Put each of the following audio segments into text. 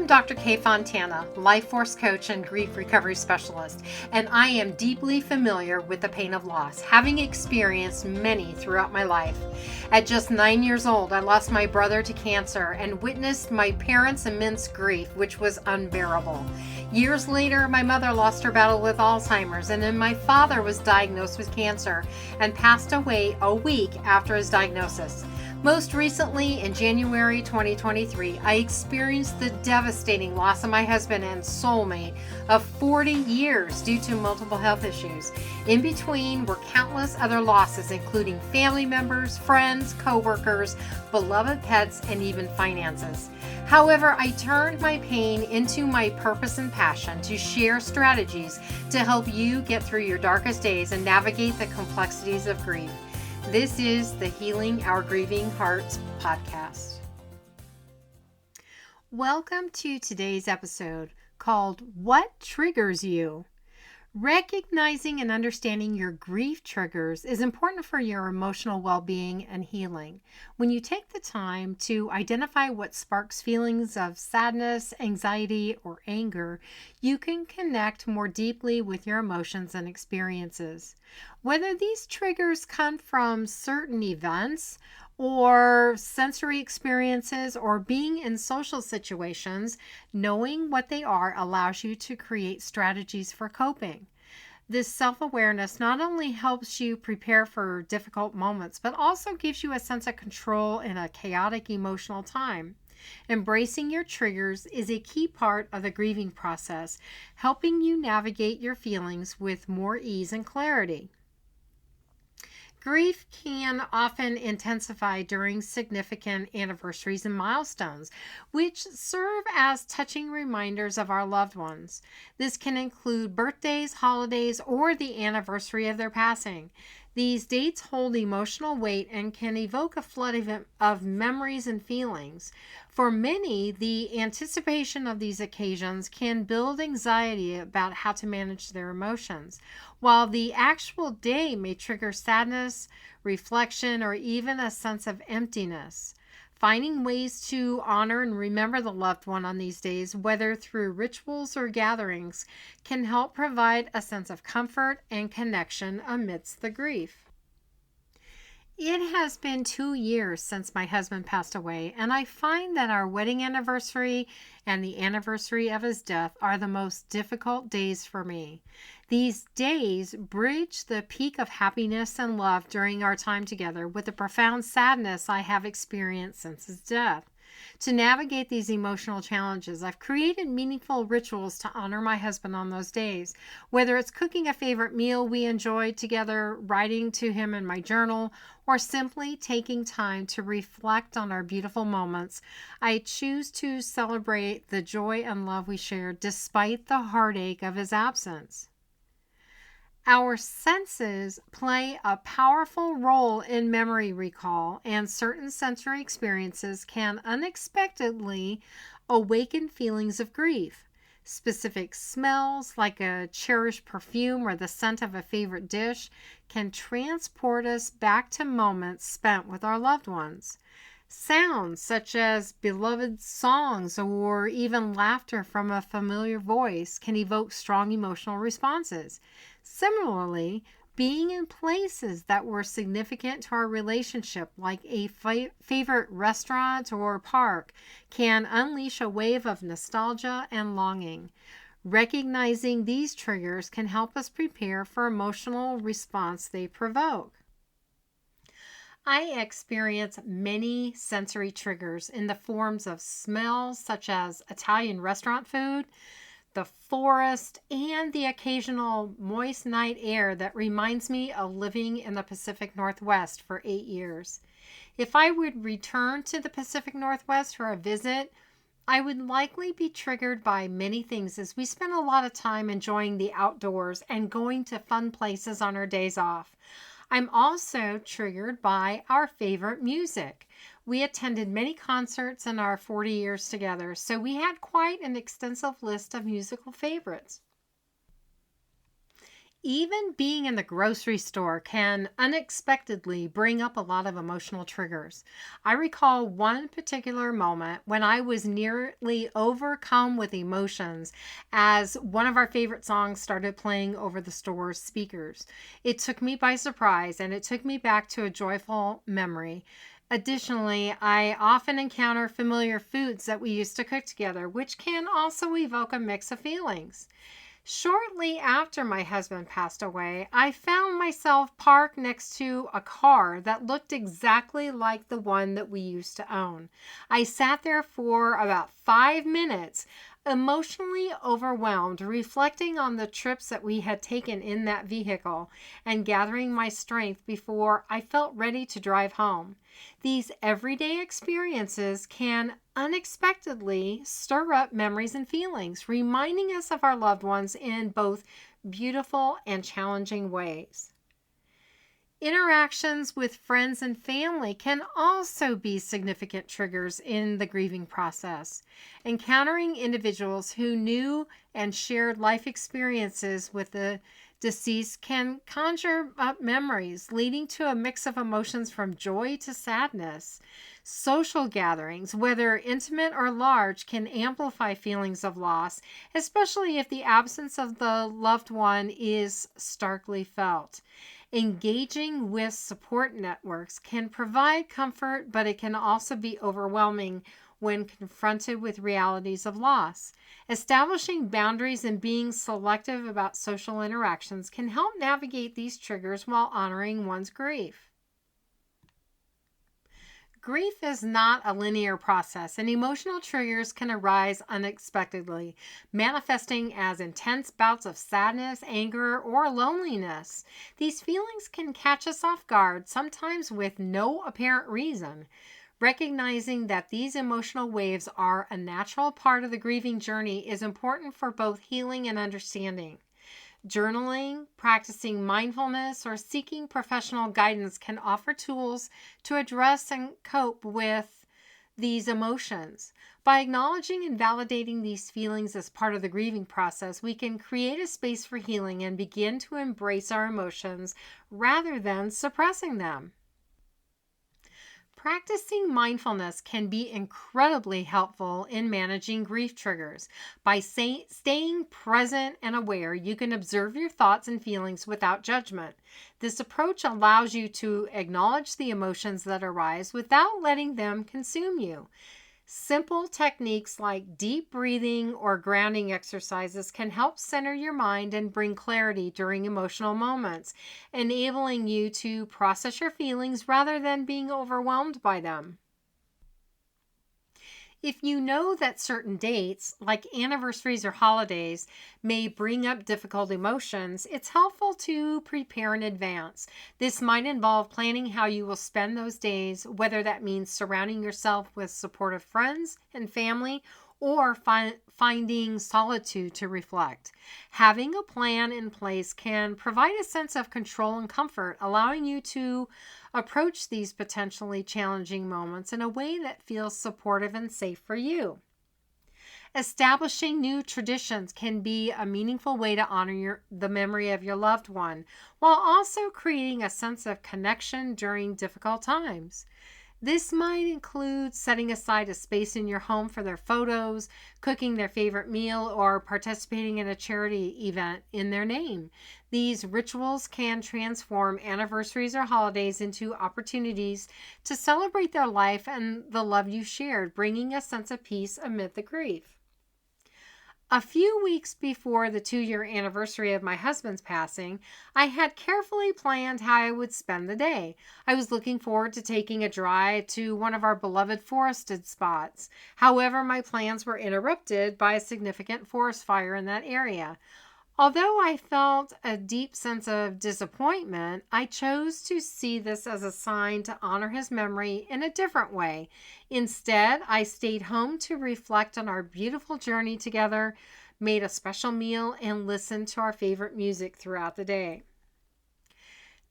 am Dr. Kay Fontana, life force coach and grief recovery specialist, and I am deeply familiar with the pain of loss, having experienced many throughout my life. At just 9 years old, I lost my brother to cancer and witnessed my parents' immense grief, which was unbearable. Years later, my mother lost her battle with Alzheimer's, and then my father was diagnosed with cancer and passed away a week after his diagnosis. Most recently, in January 2023, I experienced the devastating loss of my husband and soulmate of 40 years due to multiple health issues. In between were countless other losses, including family members, friends, co-workers, beloved pets, and even finances. However, I turned my pain into my purpose and passion to share strategies to help you get through your darkest days and navigate the complexities of grief. This is the Healing Our Grieving Hearts podcast. Welcome to today's episode called What Triggers You? Recognizing and understanding your grief triggers is important for your emotional well-being and healing. When you take the time to identify what sparks feelings of sadness, anxiety, or anger, you can connect more deeply with your emotions and experiences. Whether these triggers come from certain events or sensory experiences or being in social situations, knowing what they are allows you to create strategies for coping. This self-awareness not only helps you prepare for difficult moments, but also gives you a sense of control in a chaotic emotional time. Embracing your triggers is a key part of the grieving process, helping you navigate your feelings with more ease and clarity. Grief can often intensify during significant anniversaries and milestones, which serve as touching reminders of our loved ones. This can include birthdays, holidays, or the anniversary of their passing. These dates hold emotional weight and can evoke a flood of memories and feelings. For many, the anticipation of these occasions can build anxiety about how to manage their emotions, while the actual day may trigger sadness, reflection, or even a sense of emptiness. Finding ways to honor and remember the loved one on these days, whether through rituals or gatherings, can help provide a sense of comfort and connection amidst the grief. It has been 2 years since my husband passed away, and I find that our wedding anniversary and the anniversary of his death are the most difficult days for me. These days bridge the peak of happiness and love during our time together with the profound sadness I have experienced since his death. To navigate these emotional challenges, I've created meaningful rituals to honor my husband on those days. Whether it's cooking a favorite meal we enjoyed together, writing to him in my journal, or simply taking time to reflect on our beautiful moments, I choose to celebrate the joy and love we shared despite the heartache of his absence. Our senses play a powerful role in memory recall, and certain sensory experiences can unexpectedly awaken feelings of grief. Specific smells, like a cherished perfume or the scent of a favorite dish, can transport us back to moments spent with our loved ones. Sounds such as beloved songs or even laughter from a familiar voice can evoke strong emotional responses. Similarly, being in places that were significant to our relationship, like a favorite restaurant or park, can unleash a wave of nostalgia and longing. Recognizing these triggers can help us prepare for emotional response they provoke. I experience many sensory triggers in the forms of smells such as Italian restaurant food, the forest, and the occasional moist night air that reminds me of living in the Pacific Northwest for 8 years. If I would return to the Pacific Northwest for a visit, I would likely be triggered by many things as we spend a lot of time enjoying the outdoors and going to fun places on our days off. I'm also triggered by our favorite music. We attended many concerts in our 40 years together, so we had quite an extensive list of musical favorites. Even being in the grocery store can unexpectedly bring up a lot of emotional triggers. I recall one particular moment when I was nearly overcome with emotions as one of our favorite songs started playing over the store's speakers. It took me by surprise and it took me back to a joyful memory. Additionally, I often encounter familiar foods that we used to cook together, which can also evoke a mix of feelings. Shortly after my husband passed away, I found myself parked next to a car that looked exactly like the one that we used to own. I sat there for about 5 minutes, emotionally overwhelmed, reflecting on the trips that we had taken in that vehicle and gathering my strength before I felt ready to drive home. These everyday experiences can unexpectedly stir up memories and feelings, reminding us of our loved ones in both beautiful and challenging ways. Interactions with friends and family can also be significant triggers in the grieving process. Encountering individuals who knew and shared life experiences with the deceased can conjure up memories, leading to a mix of emotions from joy to sadness. Social gatherings, whether intimate or large, can amplify feelings of loss, especially if the absence of the loved one is starkly felt. Engaging with support networks can provide comfort, but it can also be overwhelming when confronted with realities of loss. Establishing boundaries and being selective about social interactions can help navigate these triggers while honoring one's grief. Grief is not a linear process, and emotional triggers can arise unexpectedly, manifesting as intense bouts of sadness, anger, or loneliness. These feelings can catch us off guard, sometimes with no apparent reason. Recognizing that these emotional waves are a natural part of the grieving journey is important for both healing and understanding. Journaling, practicing mindfulness, or seeking professional guidance can offer tools to address and cope with these emotions. By acknowledging and validating these feelings as part of the grieving process, we can create a space for healing and begin to embrace our emotions rather than suppressing them. Practicing mindfulness can be incredibly helpful in managing grief triggers. By staying present and aware, you can observe your thoughts and feelings without judgment. This approach allows you to acknowledge the emotions that arise without letting them consume you. Simple techniques like deep breathing or grounding exercises can help center your mind and bring clarity during emotional moments, enabling you to process your feelings rather than being overwhelmed by them. If you know that certain dates, like anniversaries or holidays, may bring up difficult emotions, it's helpful to prepare in advance. This might involve planning how you will spend those days, whether that means surrounding yourself with supportive friends and family or finding solitude to reflect. Having a plan in place can provide a sense of control and comfort, allowing you to approach these potentially challenging moments in a way that feels supportive and safe for you. Establishing new traditions can be a meaningful way to honor the memory of your loved one, while also creating a sense of connection during difficult times. This might include setting aside a space in your home for their photos, cooking their favorite meal, or participating in a charity event in their name. These rituals can transform anniversaries or holidays into opportunities to celebrate their life and the love you shared, bringing a sense of peace amid the grief. A few weeks before the 2-year anniversary of my husband's passing, I had carefully planned how I would spend the day. I was looking forward to taking a drive to one of our beloved forested spots. However, my plans were interrupted by a significant forest fire in that area. Although I felt a deep sense of disappointment, I chose to see this as a sign to honor his memory in a different way. Instead, I stayed home to reflect on our beautiful journey together, made a special meal, and listened to our favorite music throughout the day.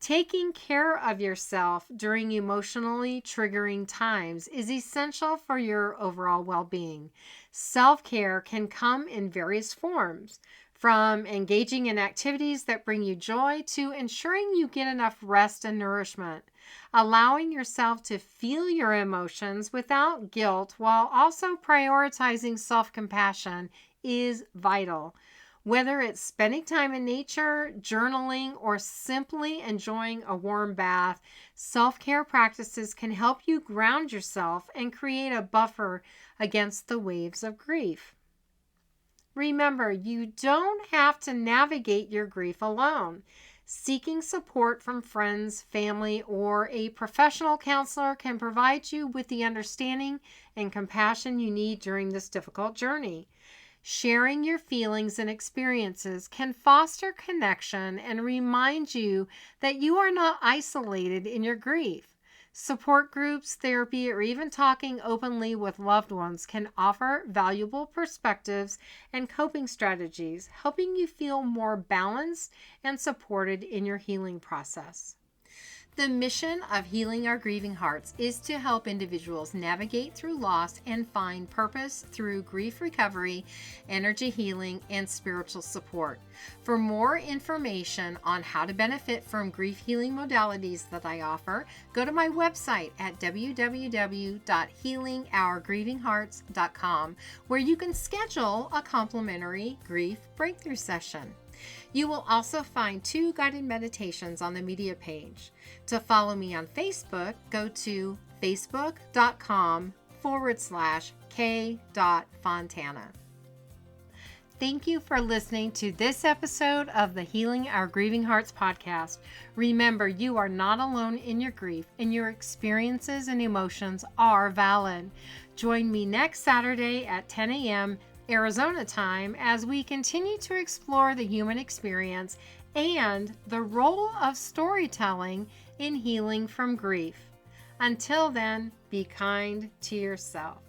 Taking care of yourself during emotionally triggering times is essential for your overall well-being. Self-care can come in various forms, From engaging in activities that bring you joy to ensuring you get enough rest and nourishment. Allowing yourself to feel your emotions without guilt while also prioritizing self-compassion is vital. Whether it's spending time in nature, journaling, or simply enjoying a warm bath, self-care practices can help you ground yourself and create a buffer against the waves of grief. Remember, you don't have to navigate your grief alone. Seeking support from friends, family, or a professional counselor can provide you with the understanding and compassion you need during this difficult journey. Sharing your feelings and experiences can foster connection and remind you that you are not isolated in your grief. Support groups, therapy, or even talking openly with loved ones can offer valuable perspectives and coping strategies, helping you feel more balanced and supported in your healing process. The mission of Healing Our Grieving Hearts is to help individuals navigate through loss and find purpose through grief recovery, energy healing, and spiritual support. For more information on how to benefit from grief healing modalities that I offer, go to my website at www.healingourgrievinghearts.com, where you can schedule a complimentary grief breakthrough session. You will also find 2 guided meditations on the media page. To follow me on Facebook, go to facebook.com/k.fontana. Thank you for listening to this episode of the Healing Our Grieving Hearts podcast. Remember, you are not alone in your grief, and your experiences and emotions are valid. Join me next Saturday at 10 a.m. Arizona time as we continue to explore the human experience and the role of storytelling in healing from grief. Until then, be kind to yourself.